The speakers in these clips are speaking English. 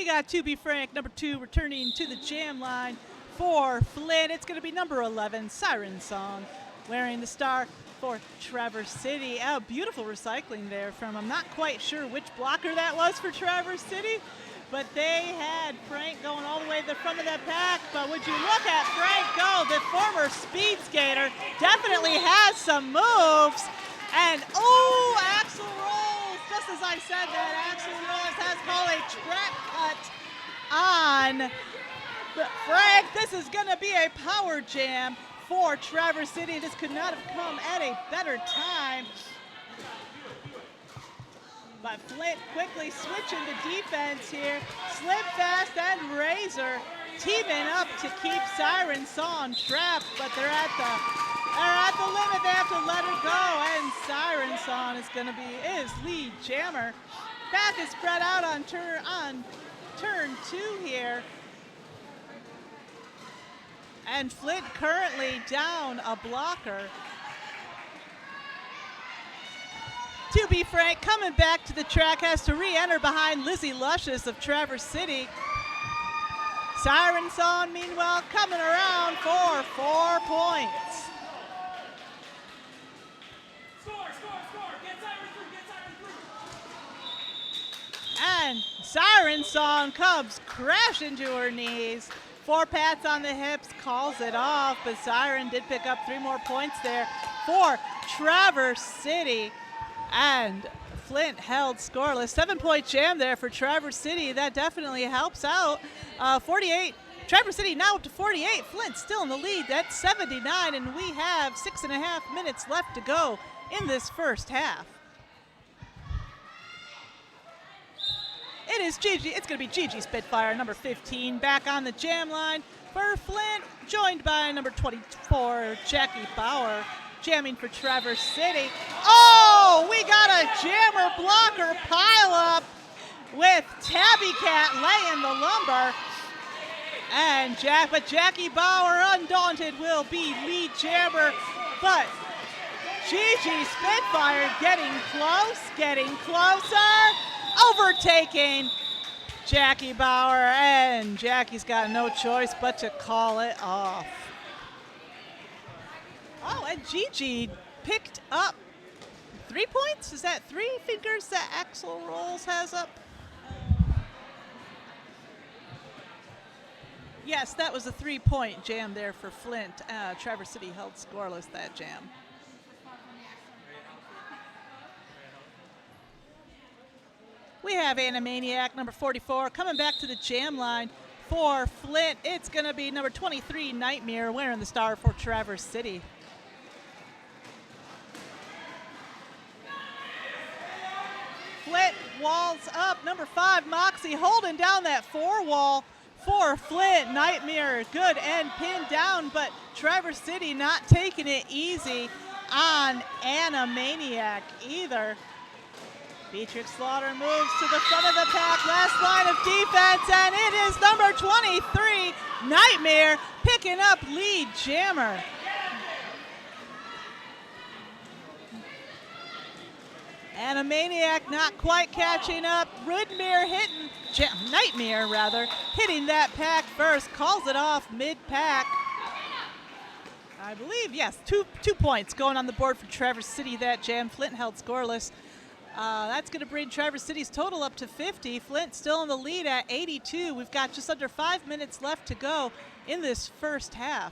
We got To Be Frank, number 2, returning to the jam line for Flint. It's going to be number 11, Siren Song, wearing the star for Traverse City. Oh, beautiful recycling there from, I'm not quite sure which blocker that was for Traverse City, but they had Frank going all the way to the front of that pack. But would you look at Frank go, the former speed skater, definitely has some moves. And, Axel rolls, just as I said that, Axel rolls has called a track cut on Frank. This is going to be a power jam for Traverse City. This could not have come at a better time. But Flint quickly switching to defense here. Slip Fast and Razor teaming up to keep Siren Song trapped, but they're at the limit. They have to let her go, and Siren Song is lead jammer. Path is spread out on turn 2 here. And Flint currently down a blocker. To Be Frank coming back to the track, has to re-enter behind Lizzie Luscious of Traverse City. Siren Song, meanwhile, coming around for 4 points. Score! Get Siren through! And Siren Song comes crashing to her knees. 4 pats on the hips, calls it off, but Siren did pick up 3 more points there for Traverse City. And Flint held scoreless. 7-point jam there for Traverse City. That definitely helps out. 48. Traverse City now up to 48. Flint still in the lead. That's 79, and we have 6.5 minutes left to go in this first half. It is Gigi. It's going to be Gigi Spitfire, number 15, back on the jam line for Flint, joined by number 24, Jackie Bauer, jamming for Traverse City. Oh, we got a jammer blocker pile up with Tabby Cat laying the lumber. And Jackie Bauer, undaunted, will be lead jammer. But Gigi Spitfire getting closer, overtaking Jackie Bauer, and Jackie's got no choice but to call it off. Oh, and Gigi picked up 3 points? Is that 3 fingers that Axel Rolls has up? Yes, that was a 3-point jam there for Flint. Traverse City held scoreless that jam. We have Animaniac, number 44, coming back to the jam line for Flint. It's going to be number 23, Nightmare, wearing the star for Traverse City. Flint walls up. Number 5, Moxie, holding down that 4 wall for Flint. Nightmare good and pinned down, but Traverse City not taking it easy on Animaniac either. Beatrix Slaughter moves to the front of the pack, last line of defense, and it is number 23, Nightmare, picking up lead jammer. Animaniac not quite catching up. Nightmare hitting that pack first, calls it off mid-pack. I believe, yes, two points going on the board for Traverse City that jam. Flint held scoreless. That's going to bring Traverse City's total up to 50. Flint still in the lead at 82. We've got just under 5 minutes left to go in this first half.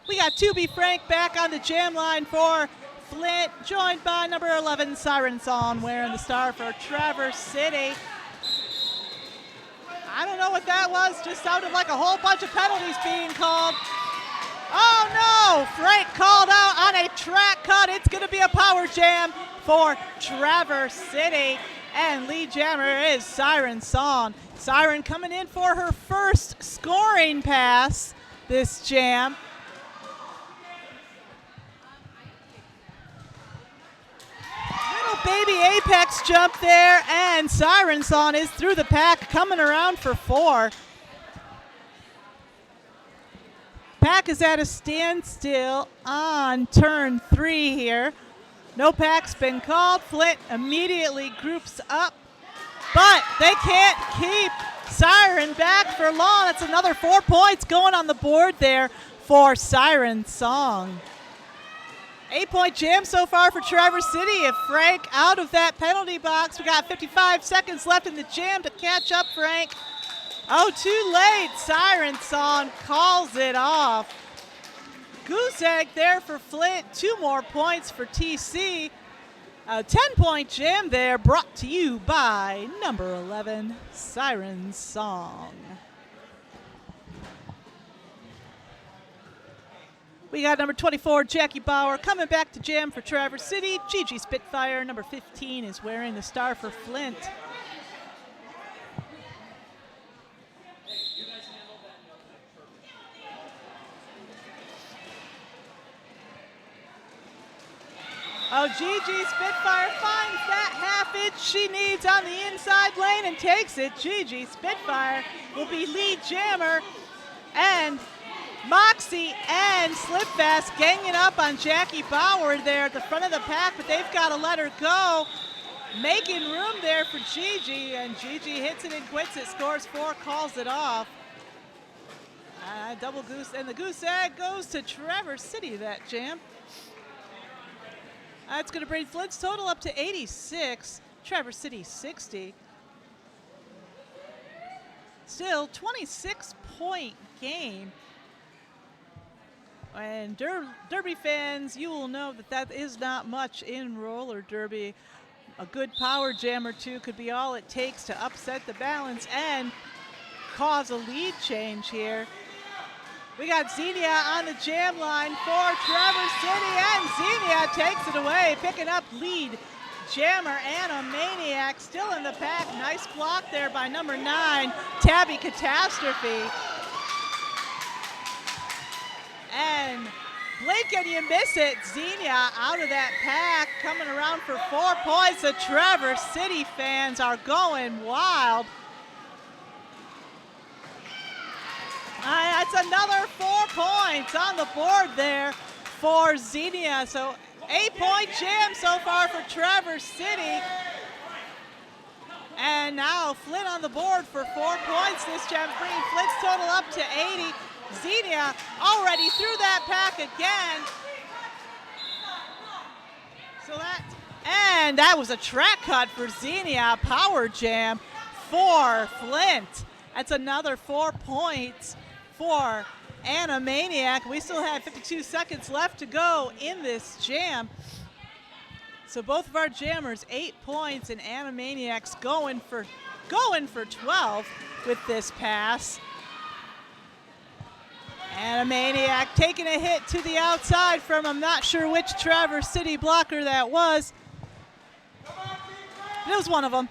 We got To Be Frank back on the jam line for Flint, joined by number 11, Siren Song, wearing the star for Traverse City. I don't know what that was, just sounded like a whole bunch of penalties being called. Oh no, Frank called out on a track cut. It's going to be a power jam for Traverse City, and lead jammer is Siren Song. Siren coming in for her first scoring pass this jam. Baby apex jump there, and Siren Song is through the pack, coming around for 4. Pack is at a standstill on turn 3 here. No pack's been called. Flint immediately groups up, but they can't keep Siren back for long. That's another 4 points going on the board there for Siren Song. 8-point jam so far for Traverse City. If Frank out of that penalty box, we got 55 seconds left in the jam to catch up, Frank. Oh, too late. Siren Song calls it off. Goose egg there for Flint. 2 more points for TC. A 10-point jam there brought to you by number 11, Siren Song. We got number 24, Jackie Bauer, coming back to jam for Traverse City. Gigi Spitfire, number 15, is wearing the star for Flint. Oh, Gigi Spitfire finds that half inch she needs on the inside lane and takes it. Gigi Spitfire will be lead jammer, and Moxie and Slipfast ganging up on Jackie Bauer there at the front of the pack, but they've got to let her go. Making room there for Gigi, and Gigi hits it and quits it, scores 4, calls it off. Double goose, and the goose egg goes to Traverse City that jam. That's going to bring Flint's total up to 86, Traverse City 60. Still 26-point game. And Derby fans, you will know that that is not much in roller derby. A good power jam or two could be all it takes to upset the balance and cause a lead change here. We got Xenia on the jam line for Traverse City, and Xenia takes it away, picking up lead jammer Anna Maniac still in the pack. Nice block there by number 9, Tabby Catastrophe. And blink and you miss it, Xenia out of that pack, coming around for 4 points. The Traverse City fans are going wild. That's another 4 points on the board there for Xenia. So 8-point jam so far for Traverse City. And now Flint on the board for 4 points this jam, bringing Flint's total up to 80. Xenia already through that pack again. And that was a track cut for Xenia. Power jam for Flint. That's another 4 points for Anna Maniac. We still have 52 seconds left to go in this jam. So both of our jammers 8 points, and Anna Maniac's going for 12 with this pass. Anna Maniac taking a hit to the outside from, I'm not sure which Traverse City blocker that was. It was one of them.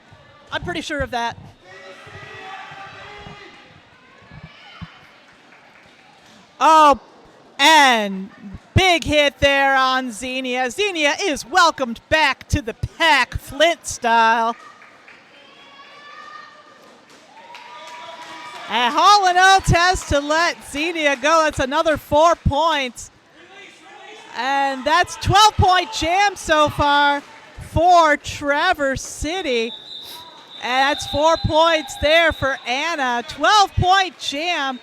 I'm pretty sure of that. Oh, and big hit there on Xenia. Xenia is welcomed back to the pack, Flint style. And Hall & Oates has to let Xenia go. That's another 4 points. And that's 12-point jam so far for Traverse City. And that's 4 points there for Anna. 12-point jam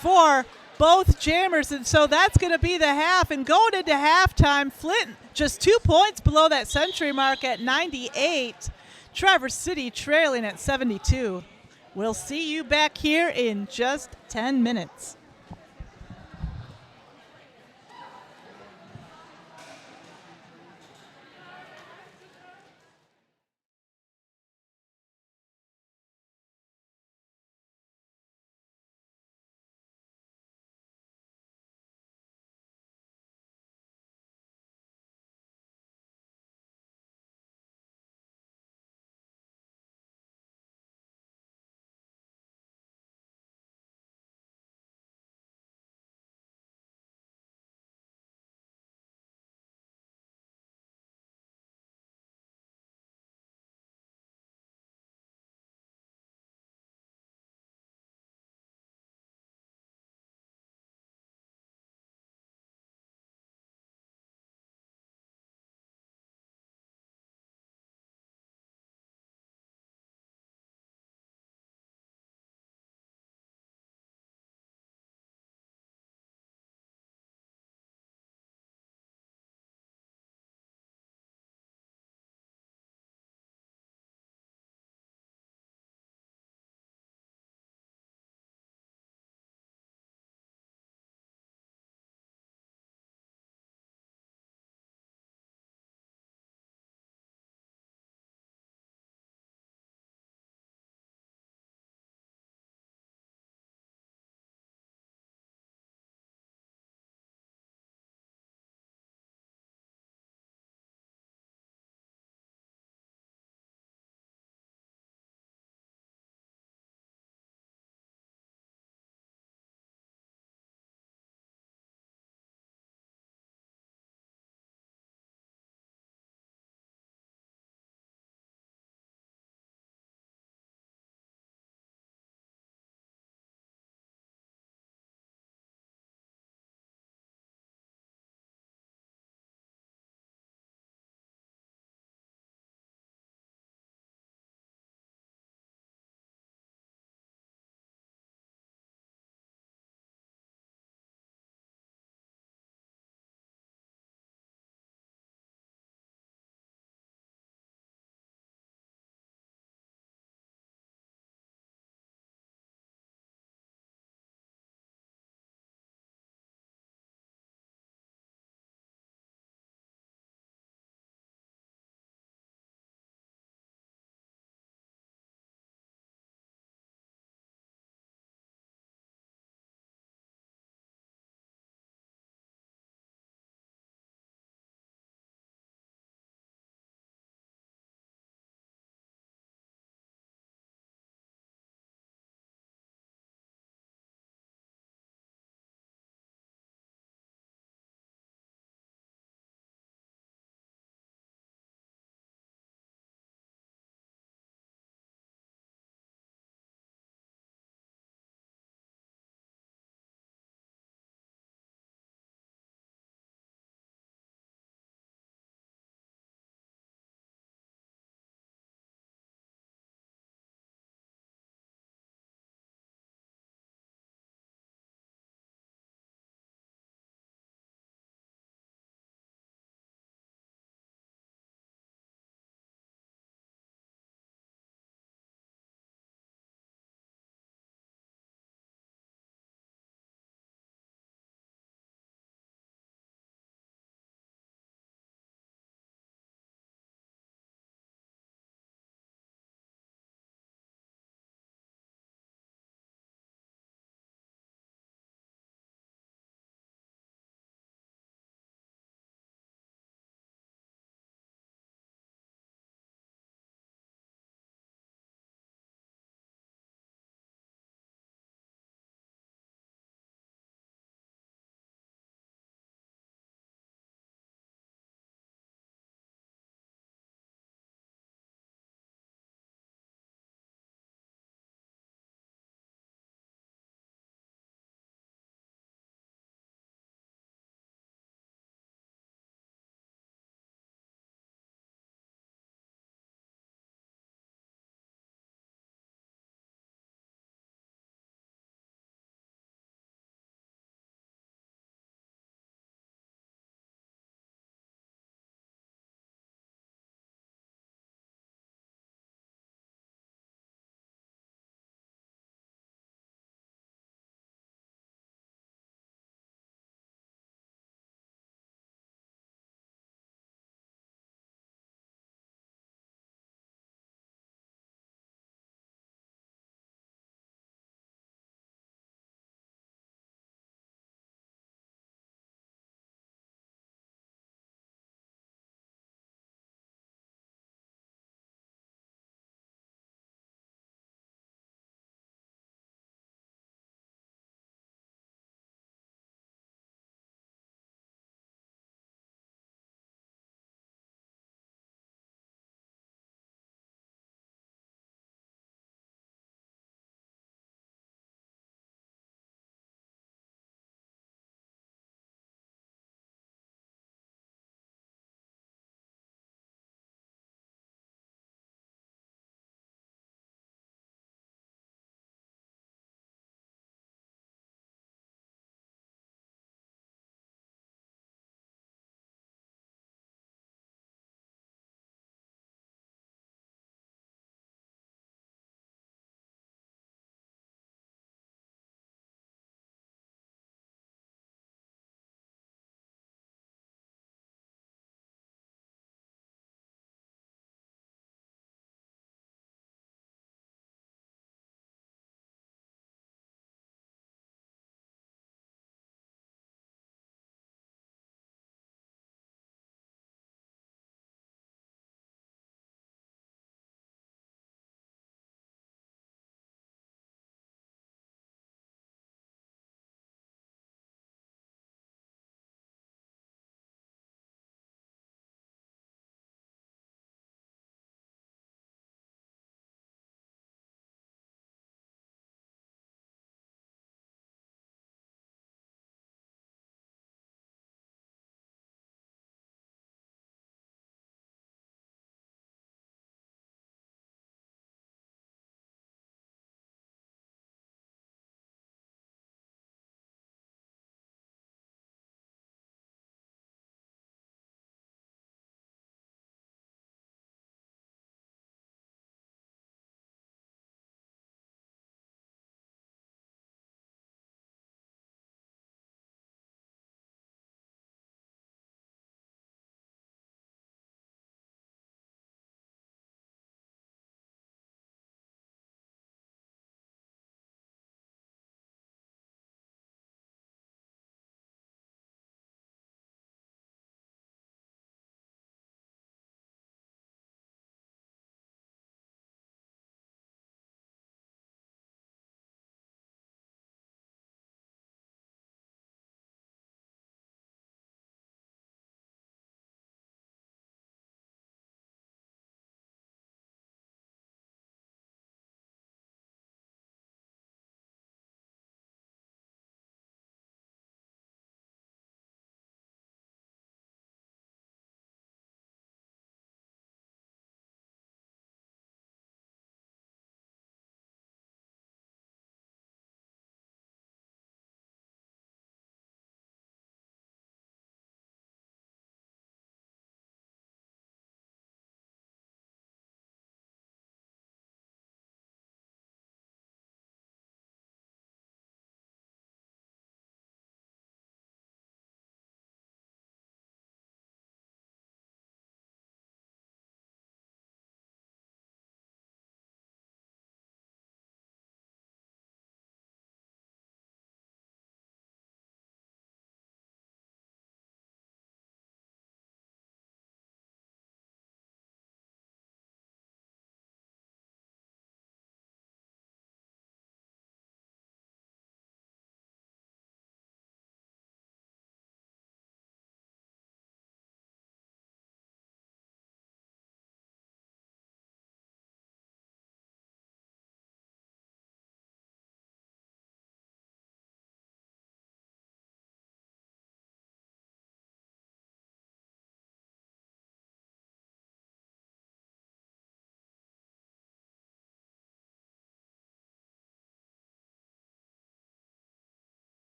for both jammers, and so that's going to be the half. And going into halftime, Flint just 2 points below that century mark at 98. Traverse City trailing at 72. We'll see you back here in just 10 minutes.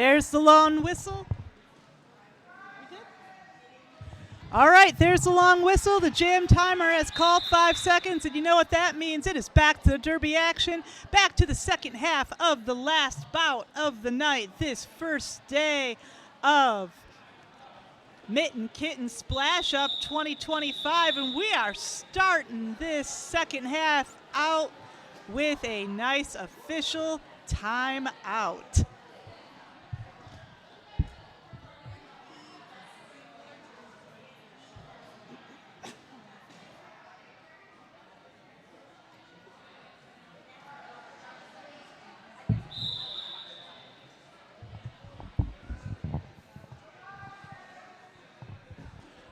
There's the long whistle. All right, there's the long whistle. The jam timer has called 5 seconds, and you know what that means. It is back to the Derby action, back to the second half of the last bout of the night, this first day of Mitten Kitten Splash Up 2025, and we are starting this second half out with a nice official timeout.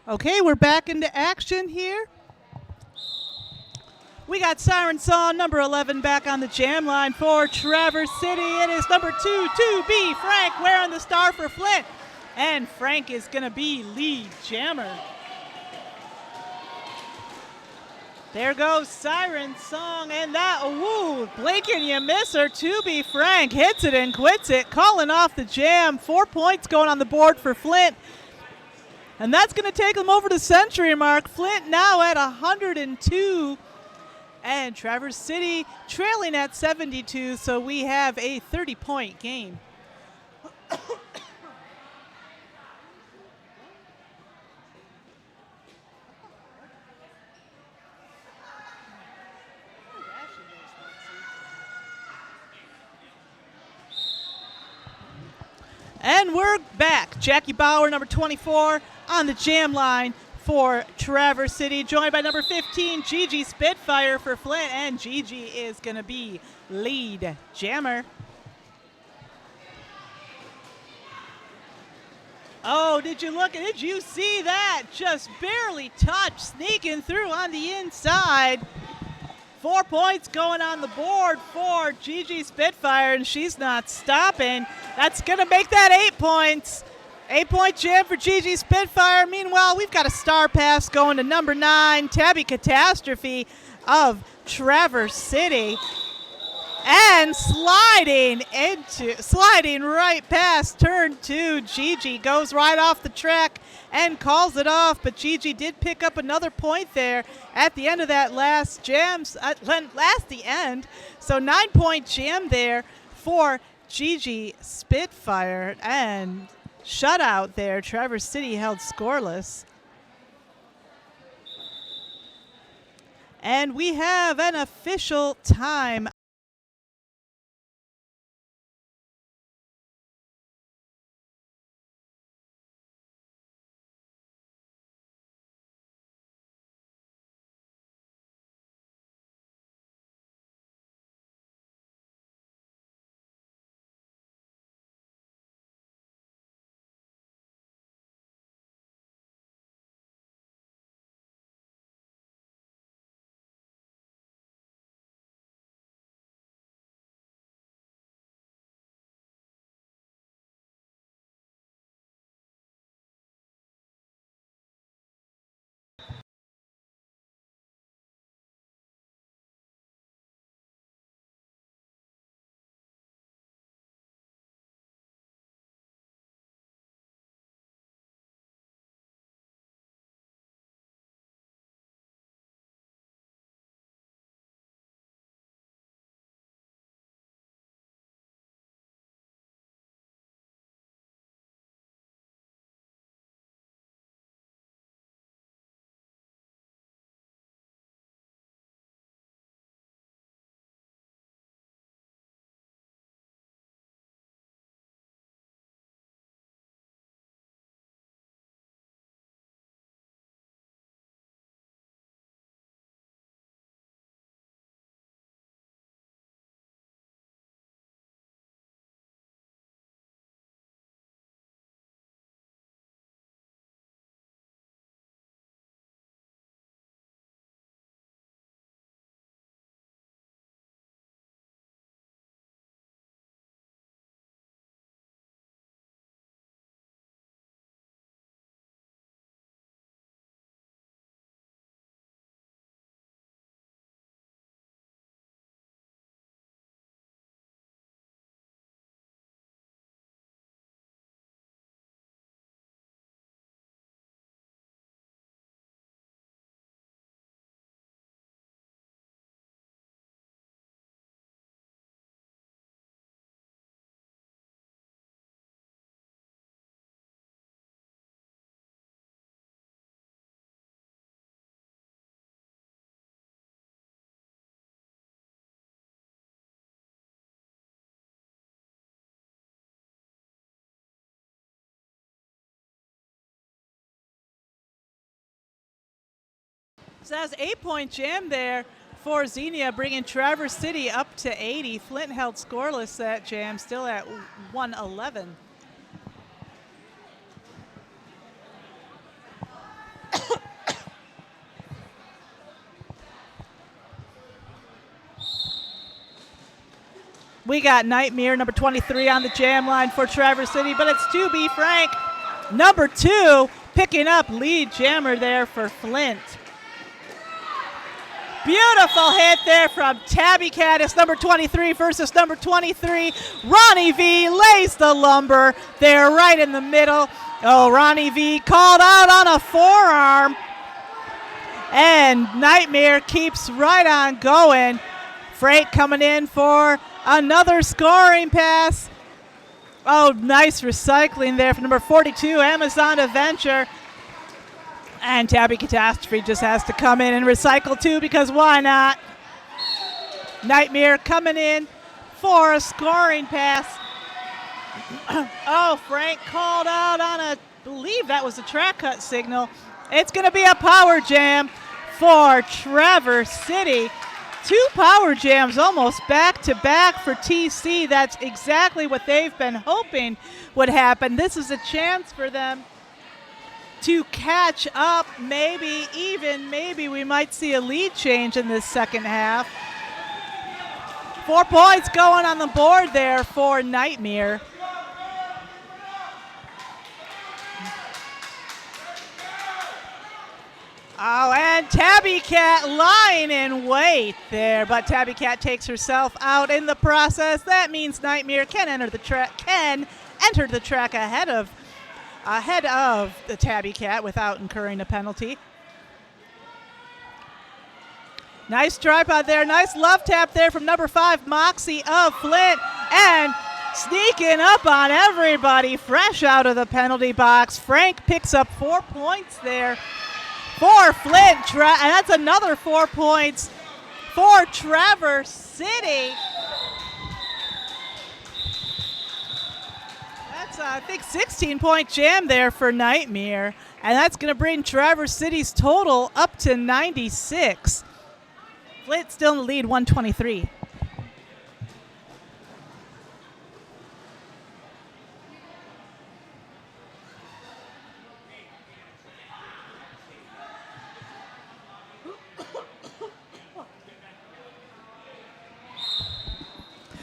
Okay, we're back into action here. We got Siren Song number 11 back on the jam line for Traverse City. It is number 2, 2B, Frank, wearing the star for Flint. And Frank is going to be lead jammer. There goes Siren Song, and that, woo, blink and you miss her. 2B, Frank hits it and quits it, calling off the jam. 4 points going on the board for Flint. And that's going to take them over the century mark. Flint now at 102. And Traverse City trailing at 72. So we have a 30-point game. And we're back. Jackie Bauer, number 24, on the jam line for Traverse City, joined by number 15, Gigi Spitfire for Flint, and Gigi is going to be lead jammer. Oh, did you see that? Just barely touched, sneaking through on the inside. 4 points going on the board for Gigi Spitfire, and she's not stopping. That's going to make that 8 points. 8-point jam for Gigi Spitfire. Meanwhile, we've got a star pass going to number 9, Tabby Catastrophe of Traverse City. And sliding right past turn 2. Gigi goes right off the track and calls it off, but Gigi did pick up another point there at the end of that last jam, the end. So 9-point jam there for Gigi Spitfire, and shutout there. Traverse City held scoreless. And we have an official time So that's 8-point jam there for Xenia, bringing Traverse City up to 80. Flint held scoreless that jam, still at 111. We got Nightmare, number 23, on the jam line for Traverse City, but it's to be frank, number 2, picking up lead jammer there for Flint. Beautiful hit there from Tabby Cat. It's number 23 versus number 23. Ronnie V lays the lumber there right in the middle. Oh, Ronnie V called out on a forearm. And Nightmare keeps right on going. Frank coming in for another scoring pass. Oh, nice recycling there from number 42, Amazon Adventure. And Tabby Catastrophe just has to come in and recycle too, because why not? Nightmare coming in for a scoring pass. Oh, Frank called out on I believe that was a track cut signal. It's going to be a power jam for Traverse City. 2 power jams almost back to back for TC. That's exactly what they've been hoping would happen. This is a chance for them to catch up, maybe we might see a lead change in this second half. 4 points going on the board there for Nightmare. Oh, and Tabby Cat lying in wait there, but Tabby Cat takes herself out in the process. That means Nightmare can enter the track ahead of the Tabby Cat without incurring a penalty. Nice tripod there. Nice love tap there from number 5, Moxie of Flint. And sneaking up on everybody fresh out of the penalty box. Frank picks up 4 points there for Flint. And that's another 4 points for Traverse City. I think 16-point jam there for Nightmare, and that's going to bring Traverse City's total up to 96. Flint still in the lead, 123.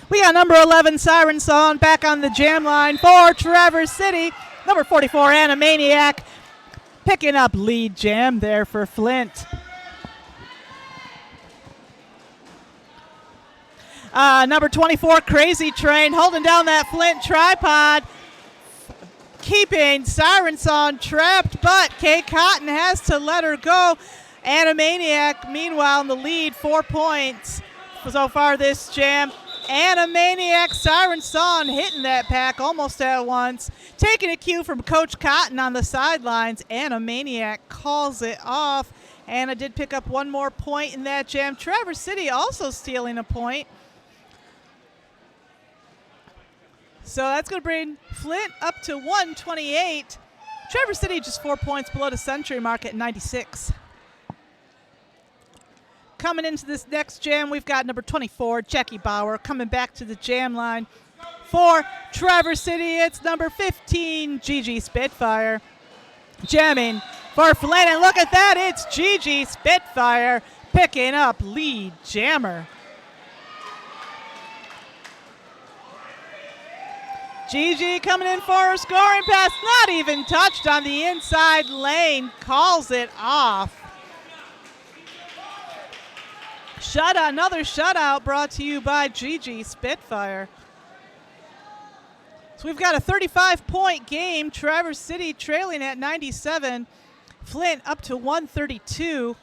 We got number 11, Siren Song, back on the jam line for Traverse City. Number 44, Animaniac, picking up lead jam there for Flint. Number 24, Crazy Train, holding down that Flint tripod, keeping Siren Song trapped, but Kay Cotton has to let her go. Animaniac, meanwhile, in the lead, 4 points so far this jam. Animaniac, Siren Song hitting that pack almost at once. Taking a cue from Coach Cotton on the sidelines. Animaniac calls it off. Anna did pick up 1 more point in that jam. Traverse City also stealing a point. So that's going to bring Flint up to 128. Traverse City just 4 points below the century mark at 96. Coming into this next jam, we've got number 24, Jackie Bauer, coming back to the jam line. For Traverse City, it's number 15, Gigi Spitfire. Jamming for Flint, and look at that, it's Gigi Spitfire picking up lead jammer. Gigi coming in for a scoring pass, not even touched on the inside lane, calls it off. Another shutout brought to you by Gigi Spitfire. So we've got a 35-point game. Traverse City trailing at 97. Flint up to 132.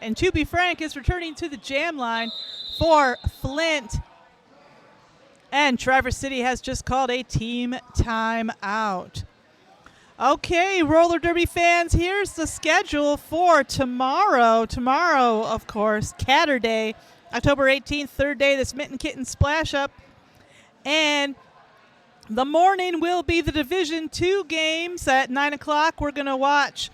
And to be frank is returning to the jam line for Flint. And Traverse City has just called a team timeout. Okay, roller derby fans, here's the schedule for tomorrow. Tomorrow, of course, Catter Day, October 18th, third day, this Mitten Kitten Splash Up. And the morning will be the Division II games at 9 o'clock. We're going to watch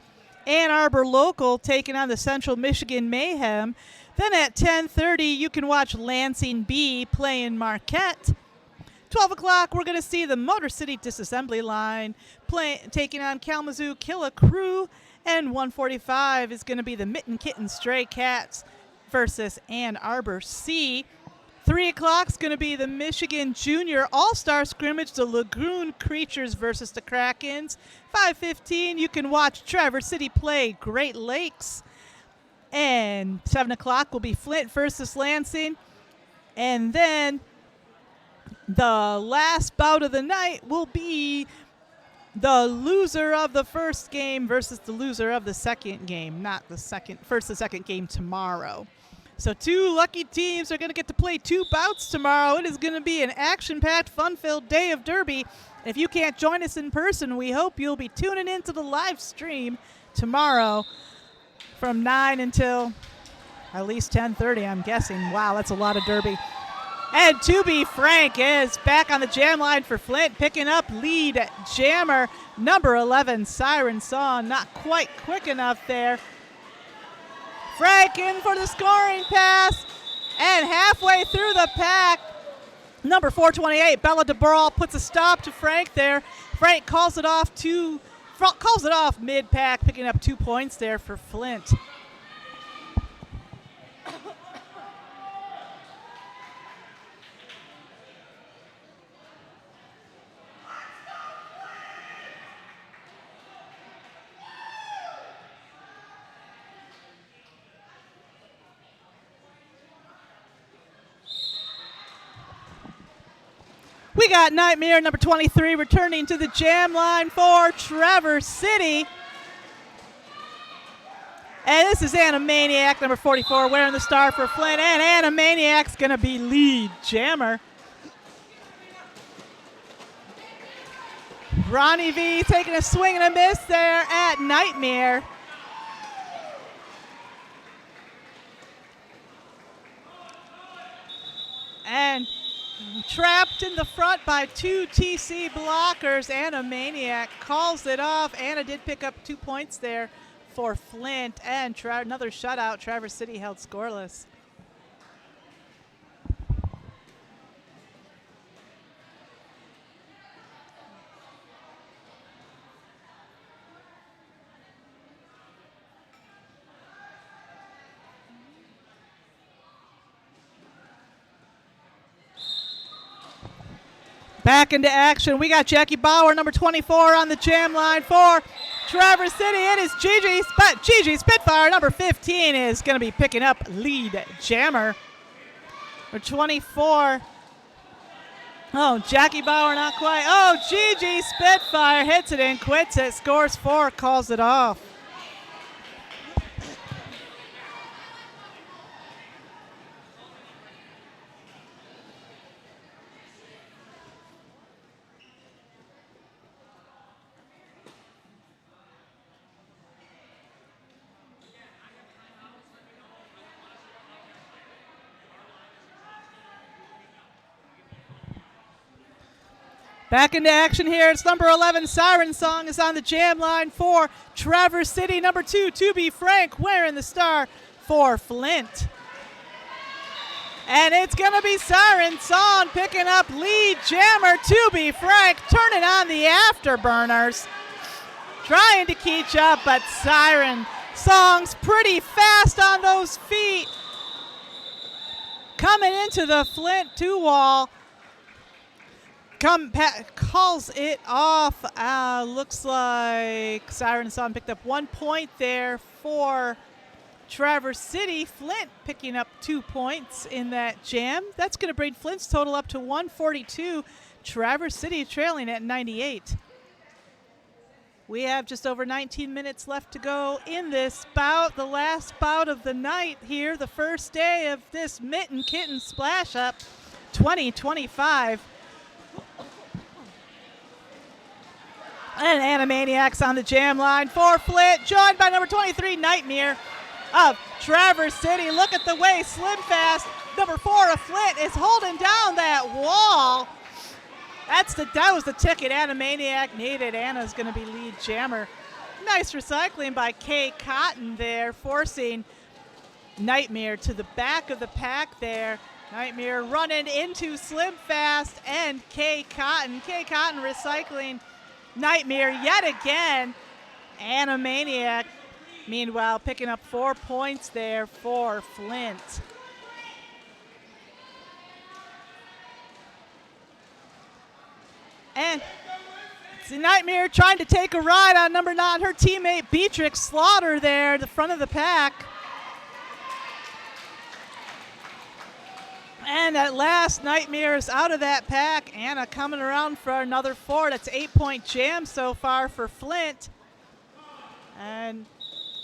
Ann Arbor local taking on the Central Michigan Mayhem. Then at 10:30, you can watch Lansing B playing Marquette. 12 o'clock, we're going to see the Motor City Disassembly Line taking on Kalamazoo Killa Crew. And 1:45 is going to be the Mitten Kitten Stray Cats versus Ann Arbor C. 3 o'clock is going to be the Michigan Junior All-Star Scrimmage, the Lagoon Creatures versus the Krakens. 5:15, you can watch Traverse City play Great Lakes. And 7 o'clock will be Flint versus Lansing. And then the last bout of the night will be the loser of the first game versus the loser of the second game, not the first and second game tomorrow. So 2 lucky teams are going to get to play 2 bouts tomorrow. It is going to be an action-packed, fun-filled day of Derby. If you can't join us in person, we hope you'll be tuning into the live stream tomorrow from 9 until at least 10:30, I'm guessing. Wow, that's a lot of Derby. And to be frank is back on the jam line for Flint, picking up lead jammer number 11, Siren Song. Not quite quick enough there. Frank in for the scoring pass, and halfway through the pack, number 428, Bella DeBurl puts a stop to Frank there. Frank calls it off mid-pack, picking up 2 points there for Flint. We got Nightmare number 23 returning to the jam line for Traverse City. And this is Animaniac number 44 wearing the star for Flint. And Animaniac's going to be lead jammer. Ronnie V taking a swing and a miss there at Nightmare. And trapped in the front by 2 TC blockers. Animaniac calls it off. Anna did pick up 2 points there for Flint. And another shutout. Traverse City held scoreless. Back into action. We got Jackie Bauer, number 24, on the jam line for Traverse City. It is Gigi Spitfire, number 15, is going to be picking up lead jammer. For 24. Oh, Jackie Bauer not quite. Oh, Gigi Spitfire hits it and quits it. Scores 4, calls it off. Back into action here. It's number 11, Siren Song, is on the jam line for Traverse City. Number 2, To Be Frank, wearing the star for Flint. And it's going to be Siren Song picking up lead jammer. To Be Frank turning on the afterburners. Trying to catch up, but Siren Song's pretty fast on those feet. Coming into the Flint 2-wall. Calls it off. Looks like Siren Song picked up 1 point there for Traverse City. Flint picking up 2 points in that jam. That's going to bring Flint's total up to 142. Traverse City trailing at 98. We have just over 19 minutes left to go in this bout, the last bout of the night here, the first day of this Mitten Kitten Splash Up 2025. And Animaniacs on the jam line for Flint, joined by number 23, Nightmare of Traverse City. Look at the way Slim Fast, number 4 of Flint, is holding down that wall. That was the ticket Animaniac needed. Anna's going to be lead jammer. Nice recycling by Kay Cotton there, forcing Nightmare to the back of the pack there. Nightmare running into Slim Fast and Kay Cotton. Kay Cotton recycling Nightmare yet again. Animaniac, meanwhile, picking up 4 points there for Flint. And it's a Nightmare trying to take a ride on number 9, her teammate Beatrix Slaughter there at the front of the pack. And at last, Nightmare is out of that pack. Anna coming around for another 4. That's 8-point jam so far for Flint. And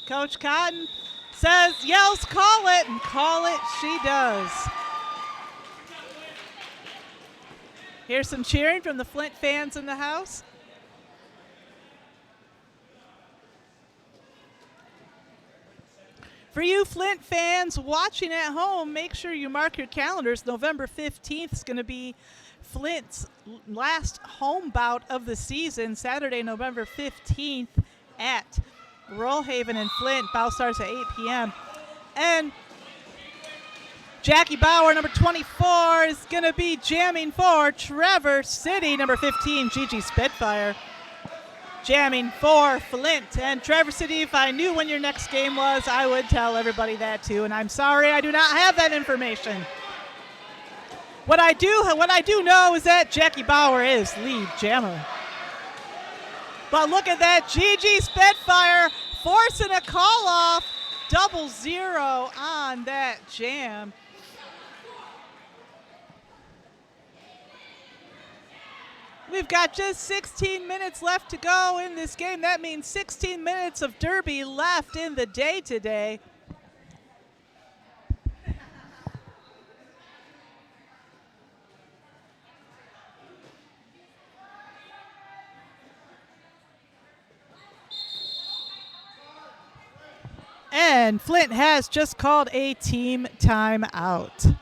Coach Cotton yells, call it, and call it she does. Here's some cheering from the Flint fans in the house. For you Flint fans watching at home, make sure you mark your calendars. November 15th is going to be Flint's last home bout of the season, Saturday, November 15th at Rollhaven in Flint. Bout starts at 8 p.m. And Jackie Bauer, number 24, is going to be jamming for Traverse City. Number 15, Gigi Spitfire, jamming for Flint. And Traverse City, if I knew when your next game was, I would tell everybody that too. And I'm sorry, I do not have that information. What I do know is that Jackie Bauer is lead jammer. But look at that, Gigi Spitfire forcing a call off, 0-0 on that jam. We've got just 16 minutes left to go in this game. That means 16 minutes of Derby left in the day today. And Flint has just called a team timeout.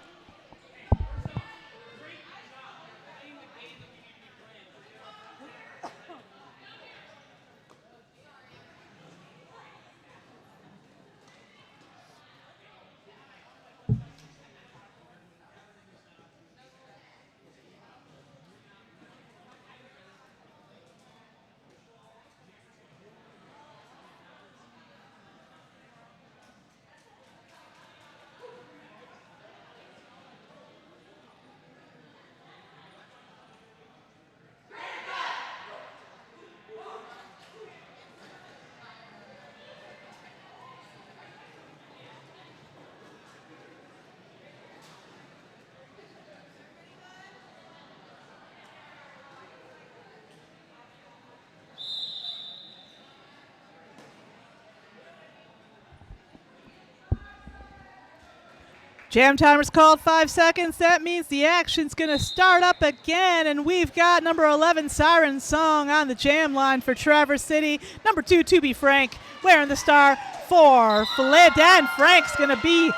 Jam timer's called 5 seconds. That means the action's going to start up again, and we've got number 11, Siren Song, on the jam line for Traverse City. Number 2, To Be Frank, wearing the star for Flint, and Frank's going to be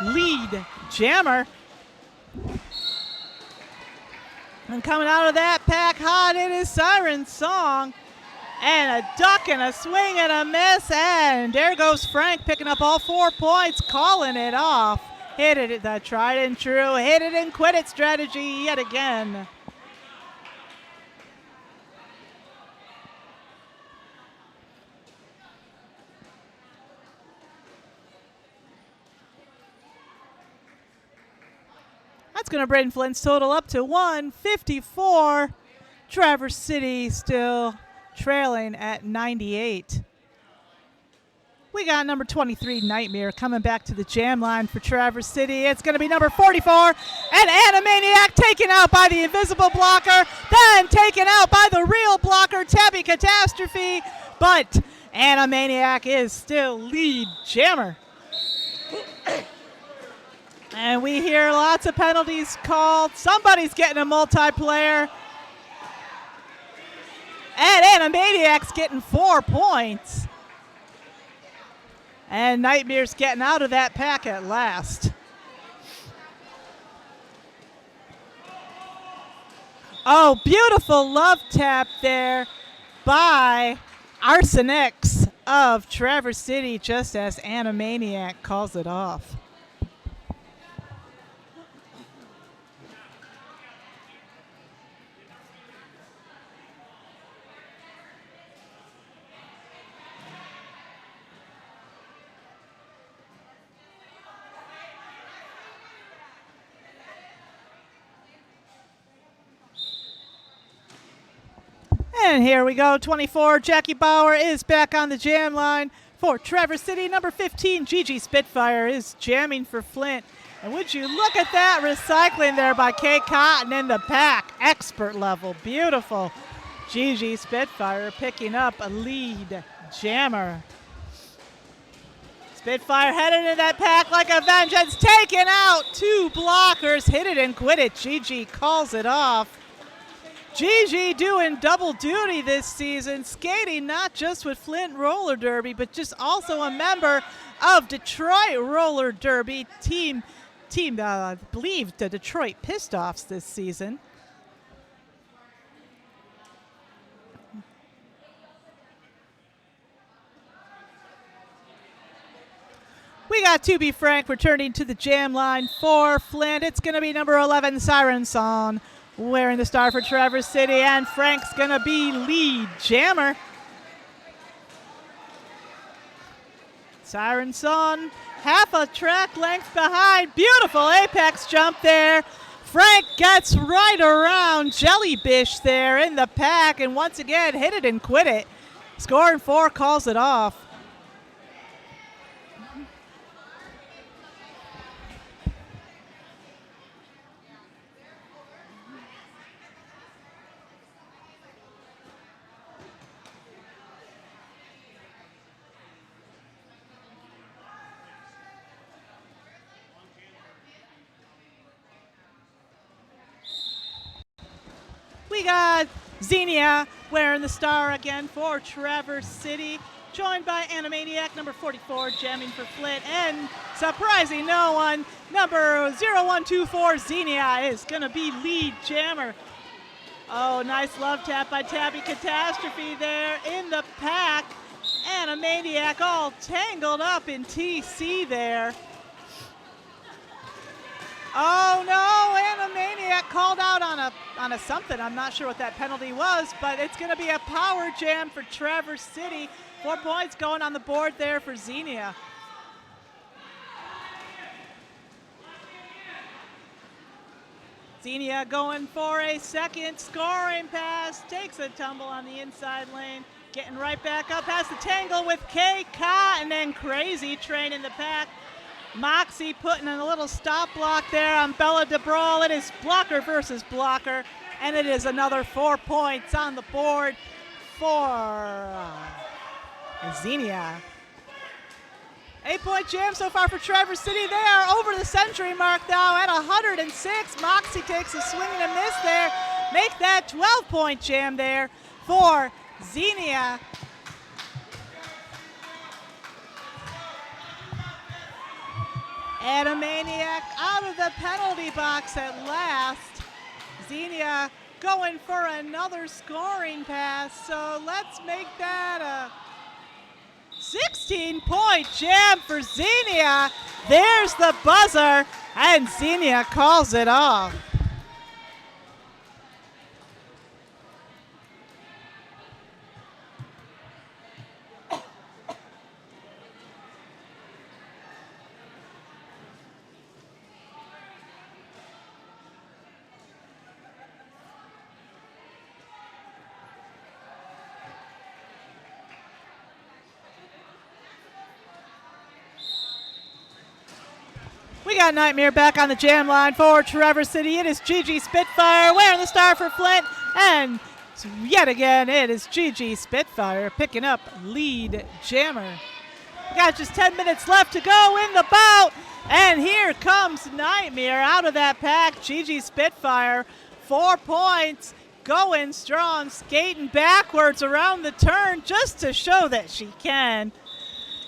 lead jammer. And coming out of that pack hot, it is Siren Song. And a duck and a swing and a miss, and there goes Frank picking up all 4 points, calling it off. Hit it, the tried and true, hit it and quit it strategy yet again. That's going to bring Flint's total up to 154. Traverse City still trailing at 98. We got number 23, Nightmare, coming back to the jam line for Traverse City. It's going to be number 44, and Animaniac taken out by the invisible blocker, then taken out by the real blocker, Tabby Catastrophe. But Animaniac is still lead jammer. And we hear lots of penalties called. Somebody's getting a multiplayer. And Animaniac's getting 4 points. And Nightmare's getting out of that pack at last. Oh, beautiful love tap there by Arsenics of Traverse City just as Animaniac calls it off. And here we go, 24, Jackie Bauer is back on the jam line for Traverse City. Number 15, Gigi Spitfire is jamming for Flint. And would you look at that recycling there by Kay Cotton in the pack. Expert level, beautiful. Gigi Spitfire picking up a lead jammer. Spitfire headed into that pack like a vengeance, taking out two blockers. Hit it and quit it. Gigi calls it off. Gigi doing double duty this season, skating not just with Flint Roller Derby, but just also a member of Detroit Roller Derby team, I believe the Detroit Pistoffs this season. We got To Be Frank returning to the jam line for Flint. It's going to be number 11, Siren Song, wearing the star for Traverse City, and Frank's going to be lead jammer. Siren Song, half a track length behind. Beautiful apex jump there. Frank gets right around Jellyfish there in the pack, and once again hit it and quit it. Scoring 4 calls it off. We got Xenia wearing the star again for Traverse City, joined by Animaniac number 44 jamming for Flint, and surprising no one, number 0124 Xenia is going to be lead jammer. Oh, nice love tap by Tabby Catastrophe there in the pack. Animaniac all tangled up in TC there. Oh no, Animaniac called out on a something. I'm not sure what that penalty was, but it's going to be a power jam for Traverse City. 4 points going on the board there for Xenia. Xenia going for a second scoring pass, takes a tumble on the inside lane, getting right back up, has the tangle with Kay Cotton and Crazy Train in the pack. Moxie putting in a little stop block there on Bella DeBrawl. It is blocker versus blocker, and it is another 4 points on the board for Xenia. 8-point jam so far for Traverse City. They are over the century mark now at 106. Moxie takes a swing and a miss there. Make that 12-point jam there for Xenia. Animaniac out of the penalty box at last. Xenia going for another scoring pass, so let's make that a 16-point jam for Xenia. There's the buzzer, and Xenia calls it off. We got Nightmare back on the jam line for Traverse City. It is Gigi Spitfire wearing the star for Flint. And yet again, it is Gigi Spitfire picking up lead jammer. We got just 10 minutes left to go in the bout. And here comes Nightmare out of that pack. Gigi Spitfire, 4 points, going strong, skating backwards around the turn just to show that she can.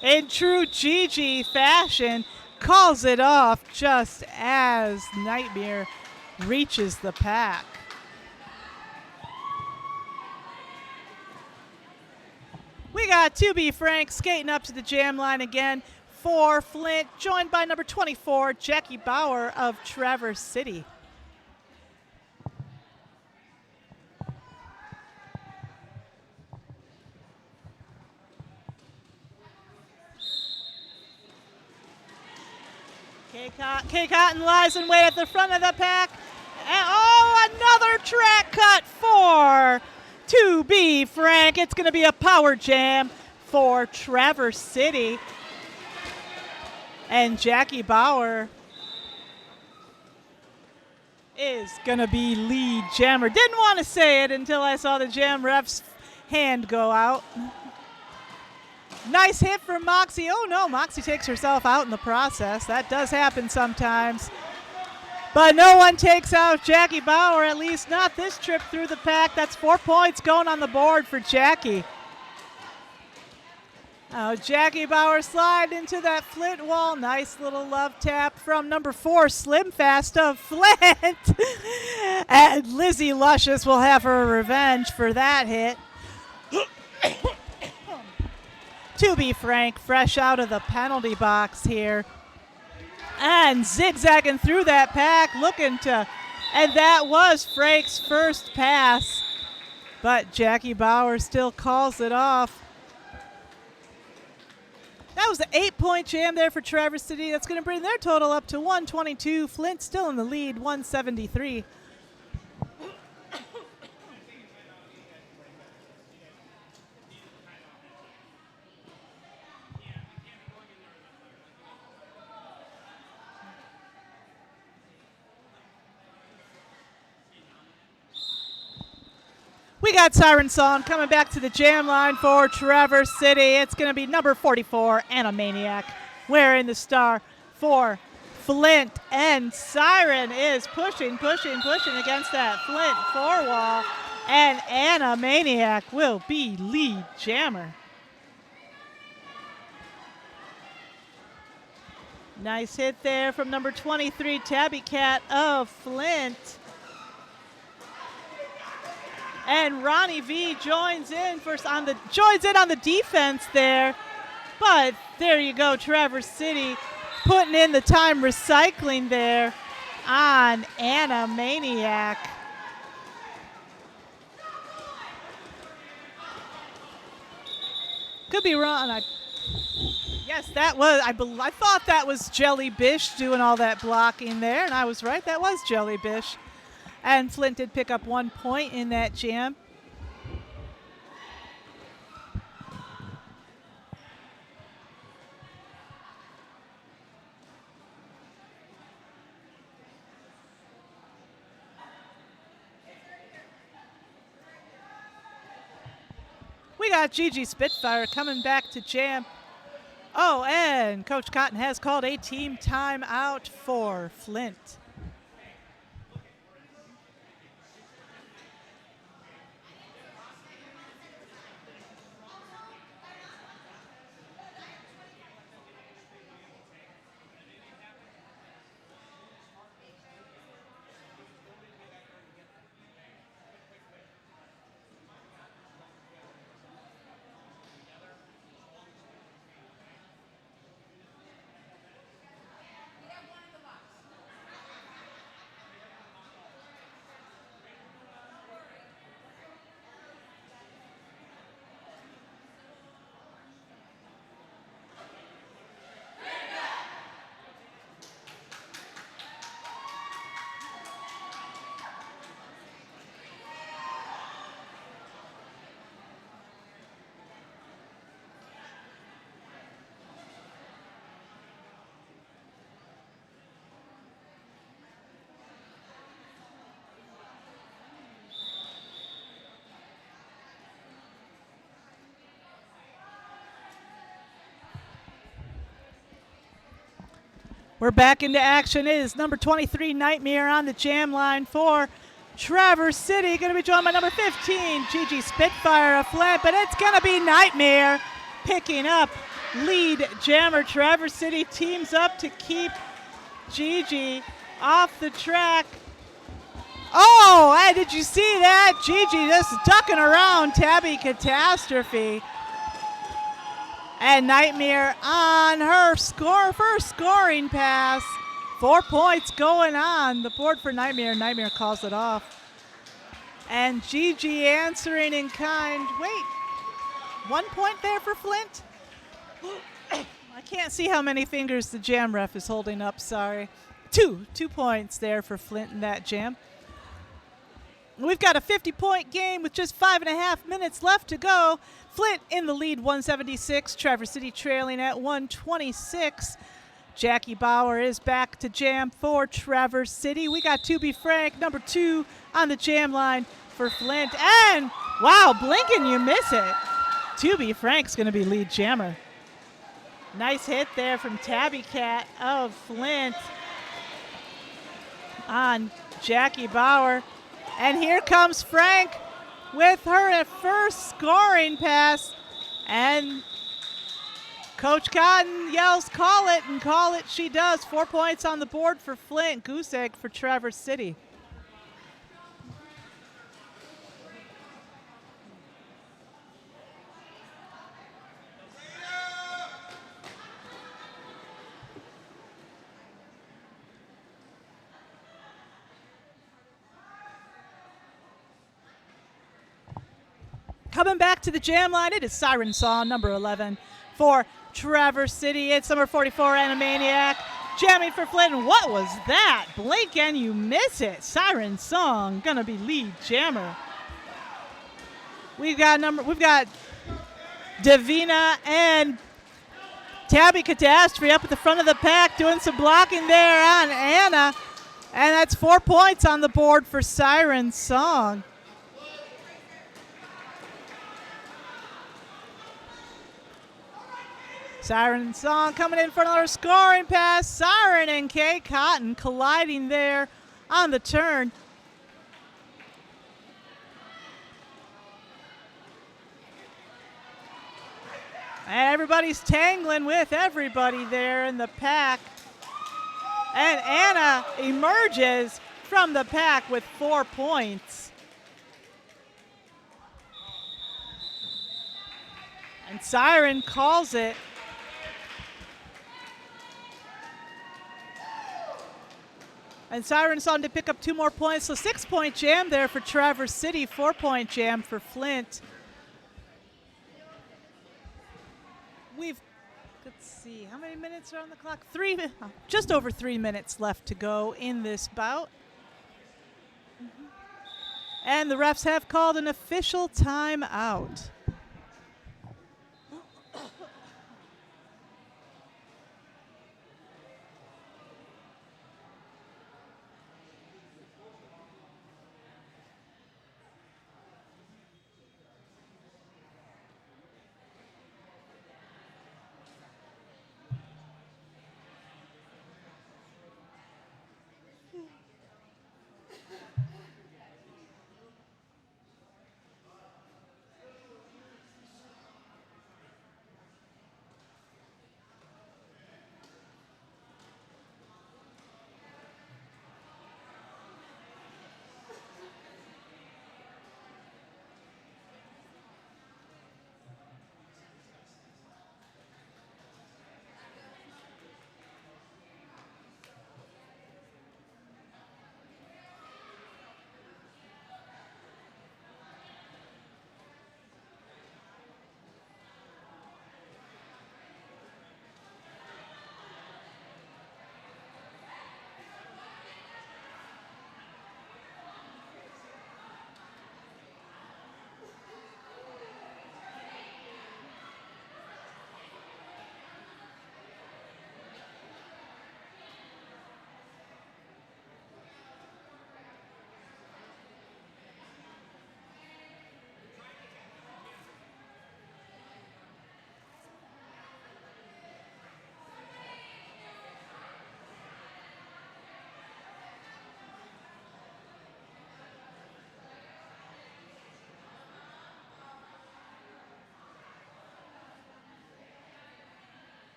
In true Gigi fashion, calls it off just as Nightmare reaches the pack. We got 2B Frank skating up to the jam line again for Flint, joined by number 24, Jackie Bauer of Traverse City. K Cotton lies in wait at the front of the pack. And, another track cut for 2B Frank. It's going to be a power jam for Traverse City. And Jackie Bauer is going to be lead jammer. Didn't want to say it until I saw the jam ref's hand go out. Nice hit from Moxie. Oh no, Moxie takes herself out in the process. That does happen sometimes. But no one takes out Jackie Bauer, at least not this trip through the pack. That's 4 points going on the board for Jackie. Oh, Jackie Bauer slide into that Flint wall. Nice little love tap from number 4, Slim Fast of Flint. And Lizzie Luscious will have her revenge for that hit. 2B Frank, fresh out of the penalty box here. And zigzagging through that pack, looking to, and that was Frank's first pass. But Jackie Bauer still calls it off. That was an 8-point jam there for Traverse City. That's going to bring their total up to 122. Flint still in the lead, 173. We got Siren Song coming back to the jam line for Traverse City. It's going to be number 44, Animaniac, wearing the star for Flint. And Siren is pushing against that Flint 4-wall. And Animaniac will be lead jammer. Nice hit there from number 23, Tabby Cat of Flint. And Ronnie V joins in on the defense there. But there you go, Traverse City putting in the time recycling there on Animaniac. Could be wrong. Yes, that was, I thought that was Jelly Bish doing all that blocking there, and I was right, that was Jelly Bish. And Flint did pick up 1 point in that jam. We got Gigi Spitfire coming back to jam. Oh, and Coach Cotton has called a team timeout for Flint. We're back into action. It is number 23, Nightmare, on the jam line for Traverse City. Going to be joined by number 15, Gigi Spitfire of Flint, but it's going to be Nightmare picking up lead jammer. Traverse City teams up to keep Gigi off the track. Oh, hey, did you see that? Gigi just ducking around Tabby Catastrophe. And Nightmare on her first scoring pass. 4 points going on the board for Nightmare. Nightmare calls it off. And Gigi answering in kind. Wait, 1 point there for Flint? I can't see how many fingers the jam ref is holding up, sorry. 2 points there for Flint in that jam. We've got a 50-point game with just 5.5 minutes left to go. Flint in the lead, 176. Traverse City trailing at 126. Jackie Bauer is back to jam for Traverse City. We got To Be Frank, number 2 on the jam line for Flint. And, wow, blink and you miss it. To Be Frank's going to be lead jammer. Nice hit there from Tabby Cat of Flint on Jackie Bauer. And here comes Frank with her first scoring pass. And Coach Cotton yells, call it, and call it she does. 4 points on the board for Flint. Goose egg for Traverse City. Coming back to the jam line, it is Siren Song, number 11 for Traverse City. It's number 44, Animaniac, jamming for Flint. And what was that? Blink and you miss it. Siren Song, gonna be lead jammer. We've got Davina and Tabby Catastrophe up at the front of the pack doing some blocking there on Anna. And that's 4 points on the board for Siren Song. Siren Song coming in for another scoring pass. Siren and Kay Cotton colliding there on the turn. And everybody's tangling with everybody there in the pack. And Anna emerges from the pack with 4 points. And Siren calls it. And Siren's on to pick up 2 more points. So 6-point jam there for Traverse City, 4-point jam for Flint. Let's see, how many minutes are on the clock? Just over 3 minutes left to go in this bout. And the refs have called an official timeout.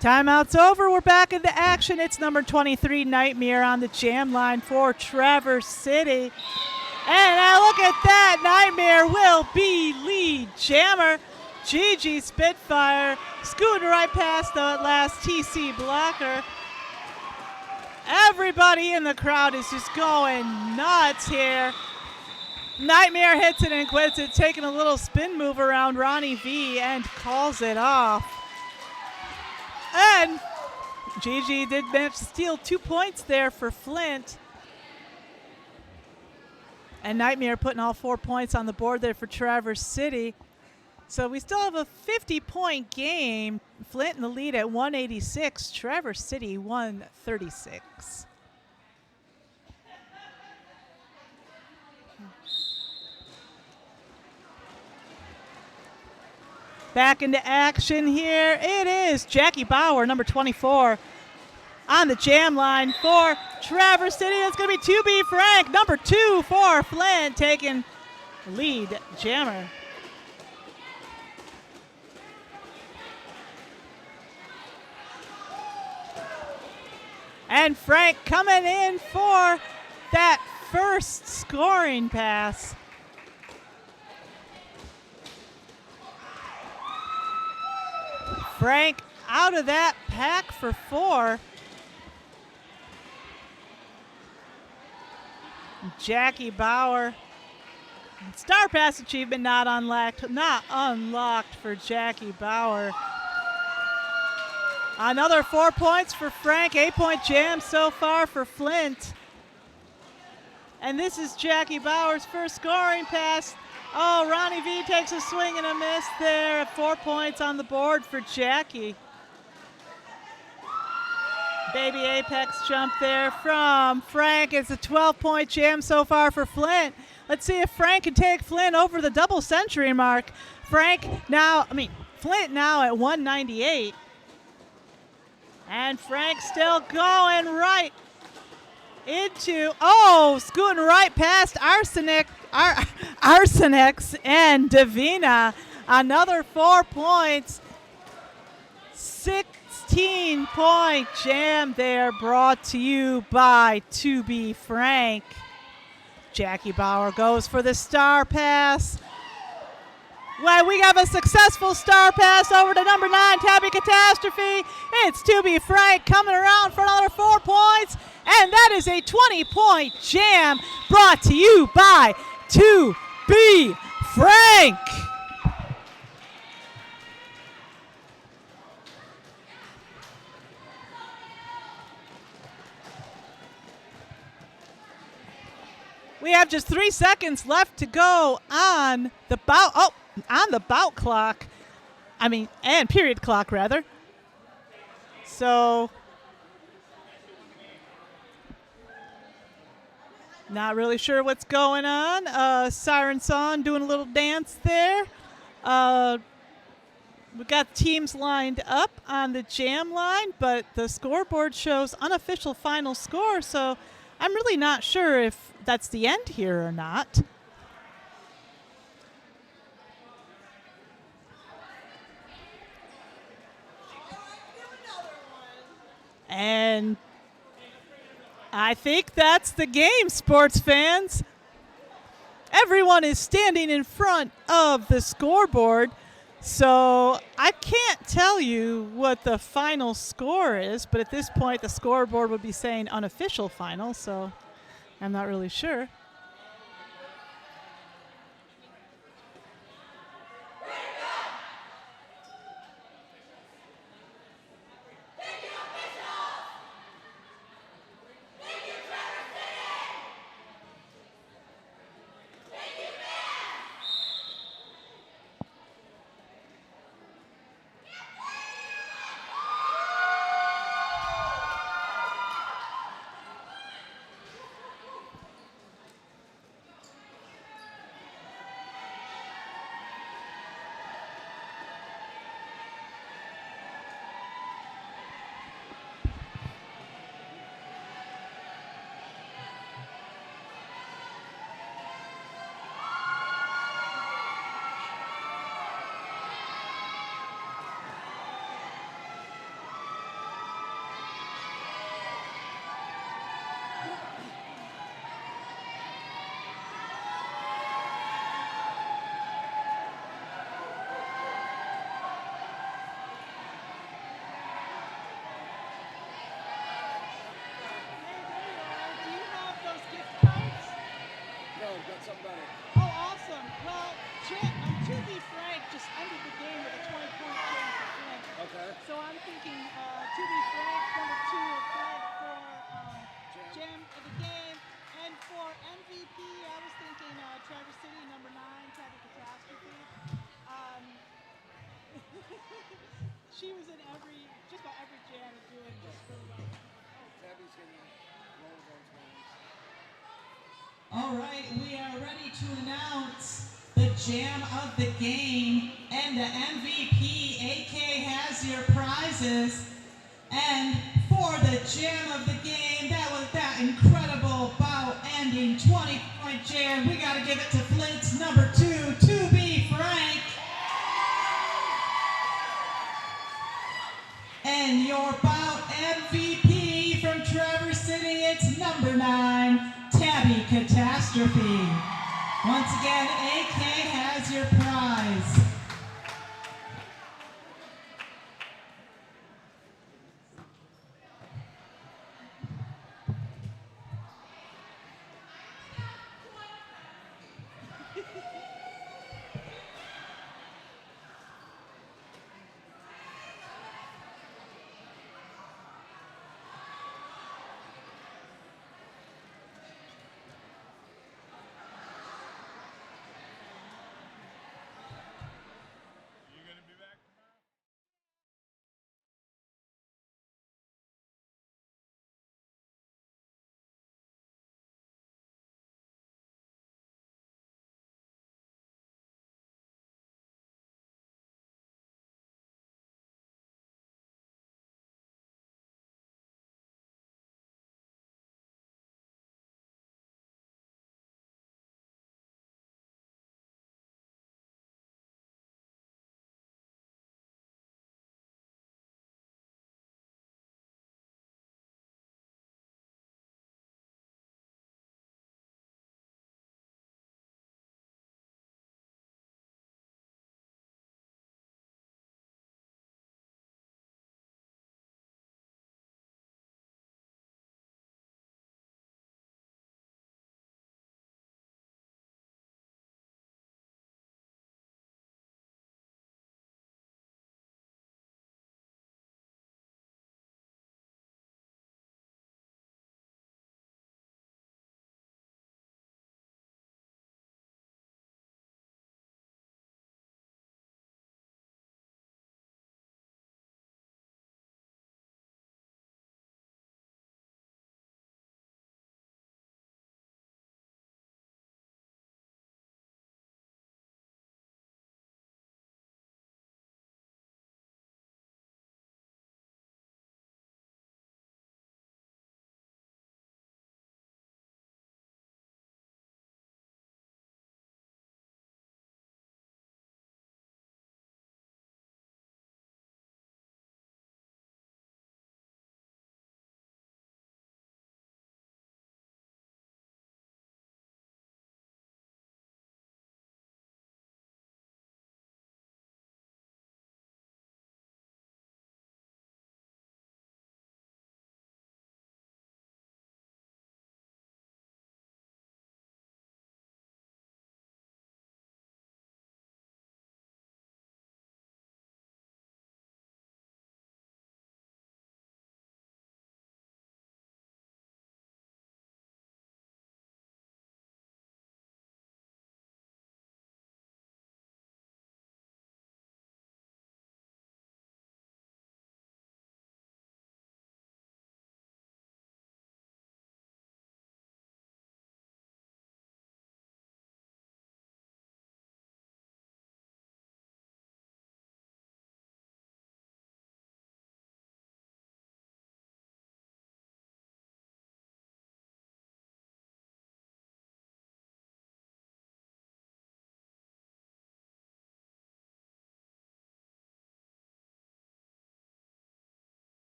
Timeout's over. We're back into action. It's number 23, Nightmare, on the jam line for Traverse City. And now look at that. Nightmare will be lead jammer. Gigi Spitfire scooting right past the last TC blocker. Everybody in the crowd is just going nuts here. Nightmare hits it and quits it, taking a little spin move around Ronnie V and calls it off. And Gigi did manage to steal 2 points there for Flint. And Nightmare putting all 4 points on the board there for Traverse City. So we still have a 50-point game. Flint in the lead at 186. Traverse City 136. Back into action here. It is Jackie Bauer, number 24, on the jam line for Traverse City. It's going to be 2B Frank, number 2 for Flint, taking lead jammer. And Frank coming in for that first scoring pass. Frank out of that pack for 4. Jackie Bauer. Star Pass achievement not unlocked for Jackie Bauer. Another 4 points for Frank. 8-point jam so far for Flint. And this is Jackie Bauer's first scoring pass. Oh, Ronnie V takes a swing and a miss there. 4 points on the board for Jackie. Baby apex jump there from Frank. It's a 12-point jam so far for Flint. Let's see if Frank can take Flint over the double century mark. Flint now at 198. And Frank still going right into, scooting right past Arsenics and Davina. Another 4 points. 16-point jam there, brought to you by 2B Frank. Jackie Bauer goes for the star pass. Well, we have a successful star pass over to number 9, Tabby Catastrophe. It's 2B Frank coming around for another 4 points. And that is a 20-point jam brought to you by 2B Frank. We have just 3 seconds left to go on the bout clock. And period clock, rather. So, not really sure what's going on. Siren Song doing a little dance there. We got teams lined up on the jam line, but the scoreboard shows unofficial final score, so I'm really not sure if that's the end here or not. And I think that's the game, sports fans. Everyone is standing in front of the scoreboard, so I can't tell you what the final score is, but at this point the scoreboard would be saying unofficial final, so I'm not really sure. All right, we are ready to announce the Jam of the Game, and the MVP, AK, has your prizes. And for the Jam of the Game, that was that incredible bout ending 20-point jam. We got to give it to Flint's number 2, To Be Frank. And your bout MVP from Traverse City, it's number 9, Tabby Catastrophe. Once again, AK has your prize.